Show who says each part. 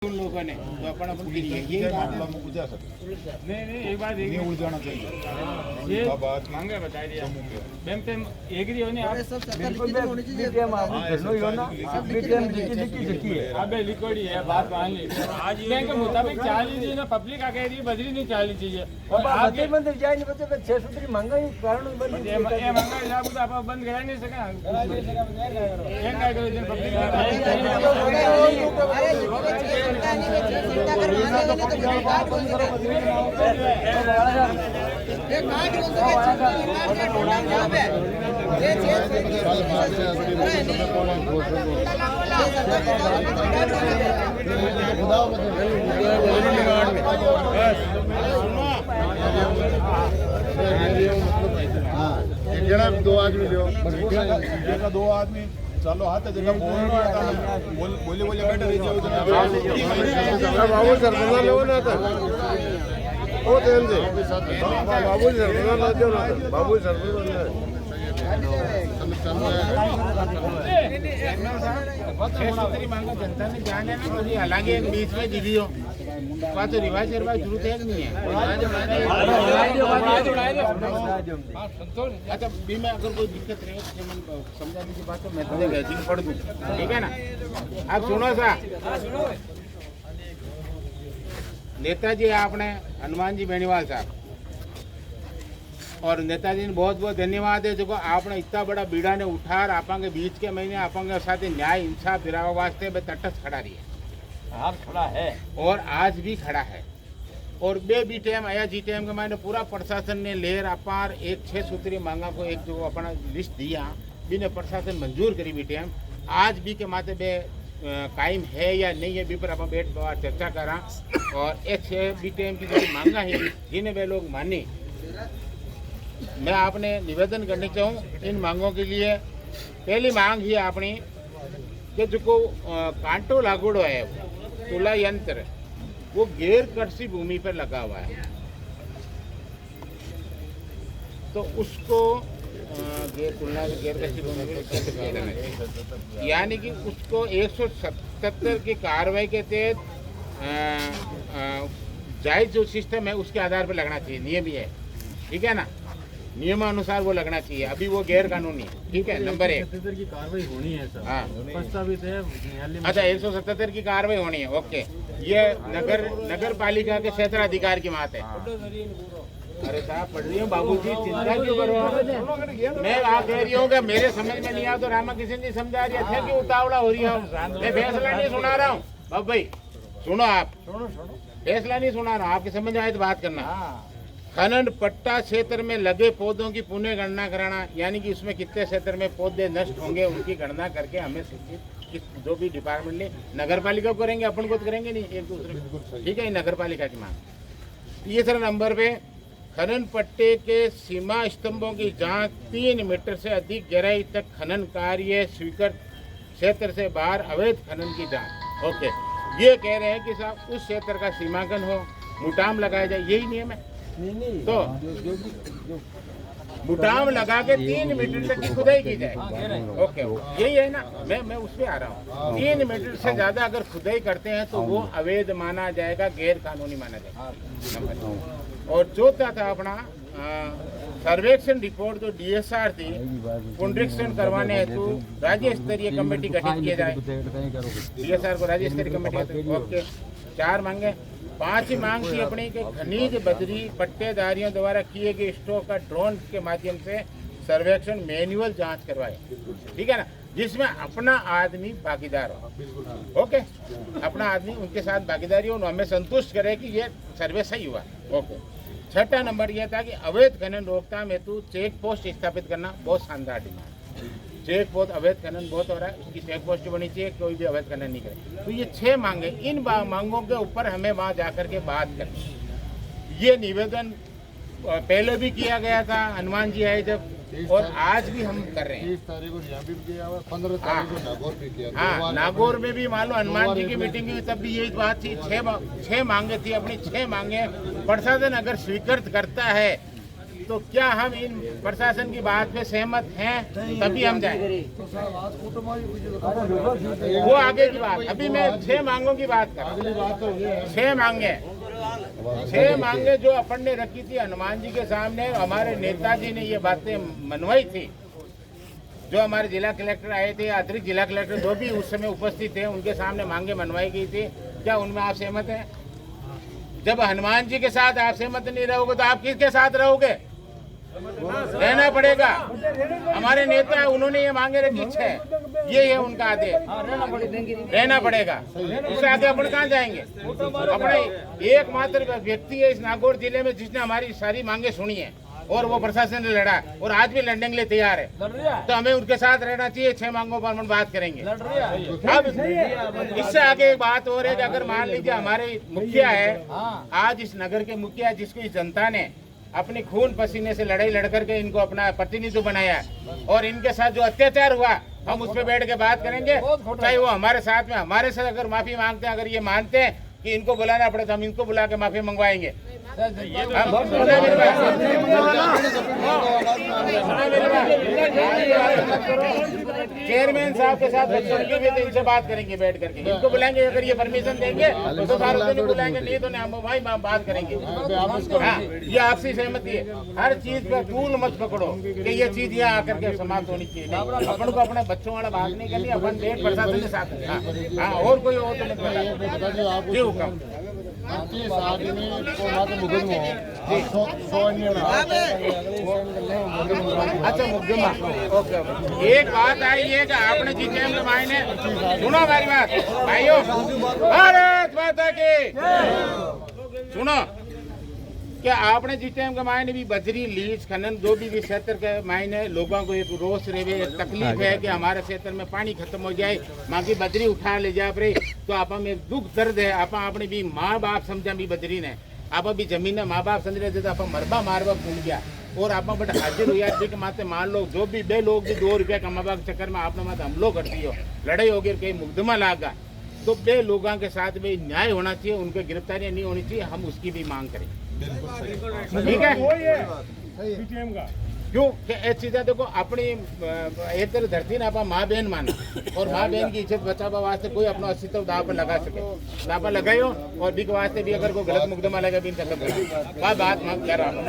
Speaker 1: उन लोगों ने तो अपन ये बात
Speaker 2: पूछा सर
Speaker 1: नहीं एक बात
Speaker 2: नहीं उड़ जाना चाहिए
Speaker 1: ये
Speaker 2: बात
Speaker 1: मांगे बता दिया मैम तुम एग्री हो नहीं आप
Speaker 3: सब सरकार लिखित में होनी चाहिए बीटीएम आप करनो ही हो ना बीटीएम लिखी है
Speaker 1: अबे लिखोड़ी है बात मान ली आज बैंक के मुताबिक चाल लीजिए ना पब्लिक आ कह रही है बजरी नहीं चालनी चाहिए और आगे
Speaker 3: मंदिर जाए नहीं बचे 6 सूत्री महंगाई कारण बंद
Speaker 1: ये मंगा हिसाब तो आप बंद करा नहीं सका ये क्या करो दिन
Speaker 2: जरा दो आदमी लो जगह दो आदमी चलो हाथ जगह बोले बोले बैठे रह जाओ बाबू सर बना लो ना तो वो देन दे बाबू सर बना लो जो ना बाबू सर बना
Speaker 1: मांगा जनता ने जान है ना मुझे हालांकि एक बीच में जीवियो बात तो रिवाज जरूरत है नहीं है अच्छा बी में अगर कोई दिक्कत रहे तो समझा दीजिए बात तो मैं तो वैसे पढ़ दूँ ठीक है ना आप सुनो सा नेताजी आपने हनुमान जी बेनीवाल साहब और नेताजी ने बहुत बहुत धन्यवाद है जो आपने इतना बड़ा बीड़ा ने उठा आपांगे बीच के महीने आपांगे साथ न्याय इंसाफ दिलावा वास्ते तटस्थ खड़ा रही है
Speaker 3: खड़ा है
Speaker 1: और आज भी खड़ा है और बे बी टाइम आया जी टाइम के मैंने पूरा प्रशासन ने लेर अपार एक 6 सूत्री मांगा को एक जो अपना लिस्ट दिया बिने प्रशासन मंजूर करी बी टाइम आज भी के माथे बे कायम है या नहीं है बी पर अपन बैठ बार चर्चा करा और एक 6 बी टाइम की जो मांगा है जिन्हें वे लोग माने मैं आपने निवेदन करने चाहूँ इन मांगों के लिए पहली मांग ही अपनी कि जो को कांटो लागोड़ो है तुला यंत्र वो गैर कृषि भूमि पर लगा हुआ है तो उसको गैर कृषि भूमि पर यानी कि उसको 177 की कार्रवाई के तहत जायज जो सिस्टम है उसके आधार पर लगना चाहिए नियम ही है ठीक है ना नियमानुसार वो लगना चाहिए अभी वो गैर कानूनी है ठीक है नंबर 1
Speaker 3: की कार्रवाई होनी है सर
Speaker 1: हाँ
Speaker 3: प्रस्तावित है
Speaker 1: अच्छा 177 की कार्रवाई होनी है ओके ये नगर पालिका के क्षेत्राधिकार की बात है अरे साहब पढ़ रही हूँ बाबूजी चिंता क्यों करो मैं आप कह रही हूँ कि मेरे समझ में नहीं आया तो रामा किशन जी समझा रही है क्यों उतावला हो रही हूँ मैं फैसला नहीं सुना रहा हूँ बाबू भाई सुनो आप फैसला नहीं सुना रहा हूँ आपकी समझ आए तो बात करना खनन पट्टा क्षेत्र में लगे पौधों की पुनः गणना कराना यानी कि उसमें कितने क्षेत्र में पौधे नष्ट होंगे उनकी गणना करके हमें जो भी डिपार्टमेंट ने नगर पालिका को करेंगे अपन को तो करेंगे नहीं एक दूसरे ठीक है नगर पालिका की मांग तीसरा नंबर पे खनन पट्टे के सीमा स्तंभों की जांच 3 मीटर से अधिक गहराई तक खनन कार्य स्वीकृत क्षेत्र से बाहर अवैध खनन की जांच ओके ये कह रहे हैं कि साहब उस क्षेत्र का सीमांकन हो मुटाम लगाया जाए यही नियम है तो मुटाम लगा के 3 मीटर तक की खुदाई की जाए ओके यही है ना मैं उस पे आ रहा हूँ 3 मीटर से ज्यादा अगर खुदाई करते हैं तो वो अवैध माना जाएगा गैर कानूनी माना जाएगा नंबर और चौथा था अपना सर्वेक्षण रिपोर्ट जो DSR थी पुनरीक्षण करवाने हेतु राज्य स्तरीय कमेटी गठित किया जाए DSR को राज्य स्तरीय कमेटी ओके 4 मांगे 5 मांग थी अपनी के खनिज बजरी पट्टेदारियों द्वारा किए गए स्टॉक का ड्रोन के माध्यम से सर्वेक्षण मैनुअल जांच करवाए ठीक है ना जिसमें अपना आदमी भागीदार हो ओके अपना आदमी उनके साथ भागीदारी हो हमें संतुष्ट करे कि ये सर्वे सही हुआ ओके 6ठा नंबर यह था कि अवैध खनन रोकथाम हेतु चेक पोस्ट स्थापित करना बहुत शानदार डिमांड चेक पोस्ट अवैध खनन बहुत हो रहा है उसकी चेक पोस्ट बनी चाहिए कोई भी अवैध खनन नहीं करे तो ये 6 मांगे इन मांगों के ऊपर हमें वहाँ जाकर के बात करनी ये निवेदन पहले भी किया गया था हनुमान जी आए जब और आज भी हम कर रहे हैं
Speaker 2: 30 तारीख को यहाँ भी किया हुआ 15 तारीख को नागौर भी किया
Speaker 1: हाँ नागौर में भी मान लो हनुमान जी की मीटिंग हुई तब भी यही बात थी 6 मांगे थी अपनी 6 मांगे प्रशासन अगर स्वीकृत करता है तो क्या हम इन प्रशासन की बात पे सहमत हैं? तभी हम जाएं। वो आगे की बात। अभी मैं 6 मांगों की बात कर रहा हूँ। 6 मांगे जो अपन ने रखी थी हनुमान जी के सामने। हमारे नेताजी ने ये बातें मनवाई थी। जो हमारे जिला कलेक्टर आए थे, अतिरिक्त जिला कलेक्टर जो भी उस समय उपस्थित थे, उनके सामने मांगे मनवाई गई थी। क्या उनमें आप सहमत हैं? जब हनुमान जी के साथ आप सहमत नहीं रहोगे तो आप किसके साथ रहोगे? रहना पड़ेगा। हमारे नेता उन्होंने ये मांगे रखी है, ये है उनका आदेश, रहना पड़ेगा। उससे आगे अपन कहाँ जाएंगे? अपने एकमात्र व्यक्ति है इस नागौर जिले में जिसने हमारी सारी मांगे सुनी है और वो प्रशासन ने लड़ा और आज भी लड़ने के लिए तैयार है। तो हमें उनके साथ रहना चाहिए। 6 मांगों पर हम बात करेंगे। अब इससे आगे एक बात और है कि अगर मान लीजिए हमारे मुखिया है, आज इस नगर के मुखिया जिसको इस जनता ने अपने खून पसीने से लड़ाई लड़ करके इनको अपना प्रतिनिधि बनाया और इनके साथ जो अत्याचार हुआ, हम उस पर बैठ के बात करेंगे। चाहे वो हमारे साथ में हमारे साथ अगर माफी मांगते हैं, अगर ये मानते हैं कि इनको बुलाना पड़े तो हम इनको बुला के माफी मंगवाएंगे। चेयरमैन साहब के साथ बच्चों की भी तो इनसे बात करेंगे बैठ करके। इनको बुलाएंगे, अगर ये परमिशन देंगे तो सारे दिन बुलाएंगे, नहीं तो नहीं हम भाई बात करेंगे। हाँ, ये आपसी सहमति है। हर चीज पे तूल मत पकड़ो कि ये चीज यहाँ आकर के समाप्त होनी चाहिए। नहीं, अपन को अपने बच्चों वाला बात नहीं करनी, अपन देख प्रशासन के साथ। हाँ, और कोई हो तो नहीं। जी हुक्म। अच्छा, मुकदमा। ओके। एक बात आई है कि आपने जीतेम के मायने सुनो हमारी बात भाइयों, भारत माता की सुनो, क्या आपने जीतेम के मायने भी बजरी लीज खनन जो भी क्षेत्र के मायने लोगों को एक रोष रेवे तकलीफ है कि हमारे क्षेत्र में पानी खत्म हो जाए, माँ की बजरी उठा ले जा रही, तो आप में दुख दर्द है। आप अपने भी माँ बाप समझा भी बजरी ने, आप अभी जमीन ने माँ बाप समझ रहे थे तो आप मरबा मारबा भूल गया और आप बट हाजिर हुआ के माते मान लो जो भी 2 लोग भी 2 रुपया कमाबा के चक्कर में आपने माते हमलो कर दियो, लड़ाई होगी, कहीं मुकदमा लागा, तो 2 लोगों के साथ भी न्याय होना चाहिए, उनके गिरफ्तारियां नहीं होनी चाहिए। हम उसकी भी मांग करें। ठीक है? क्यों ये चीजें देखो अपनी एक तरह धरती ने आप माँ बहन माना और माँ बहन की इज्जत बचावा वास्ते कोई अपना अस्तित्व दाव पर लगा सके, दाव पर लगायो और बिक वास्ते भी अगर कोई गलत मुकदमा लगा भी बात मांग कर रहा हूँ।